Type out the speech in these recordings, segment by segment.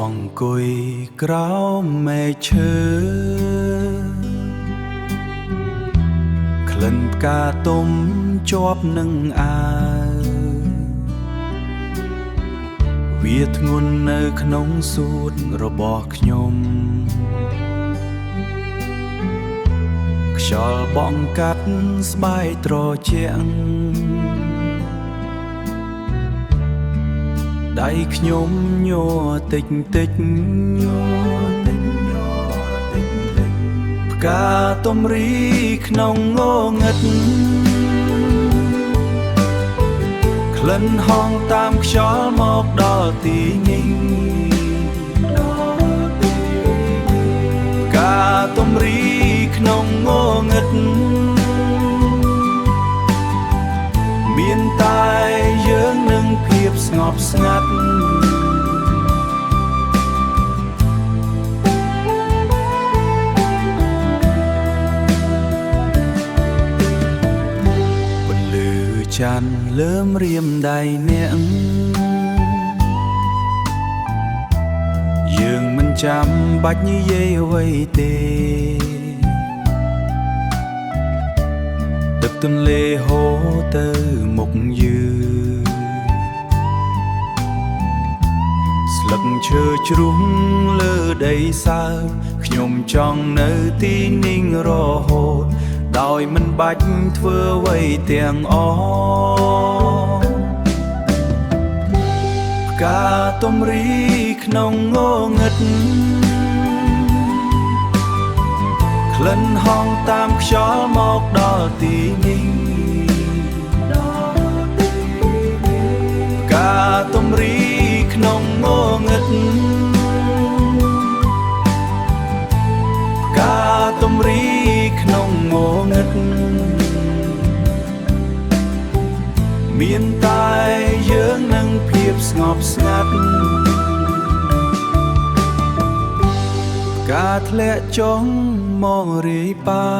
អង្គុយក្រោមមែកឈើក្លិនផ្កាទុំជាប់នឹងអាវវាធ្ងន់នៅក្នុងសួតរបស់ខ្ញុំខ្យល់បក់កាត់ស្បែកត្រជាក់ដៃខ្ញុំញ័រតិចតិចផ្កាទំរីក្នុងងងឹតក្លិនហងតាមខ្យល់មកដល់ទីនេះផ្កាទំរីក្នុងងងឹតមានតែយើងនឹងភាពស្ងប់ស្ងាត់បន្លឺច័ន្ទលើមរៀមដៃអ្នកយើងមិនចាំបាច់និយាយអ្វីទេទឹកទន្លេហូរទៅមុខយើងស្លឹកឈើជ្រុះលើដីសើមខ្ញុំចង់នៅទីនេះរហូតដោយមិនបាច់ធ្វើអ្វីទាំងអស់ផ្កាទំរីក្នុងងងឹតក្លិនហងតាមខ្យល់មកដល់ទីនេះផ្កាទំរីក្នុងងងឹតផ្កាទំរីក្នុងងងឹតមានតែយើងនឹងភាពស្ងប់ស្ងាត់ការធ្លាក់ចុះមករាយបា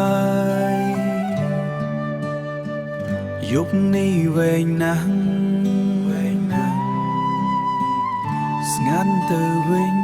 យយប់នេះវែងណាស់ស្ងាត់ទៅវិញ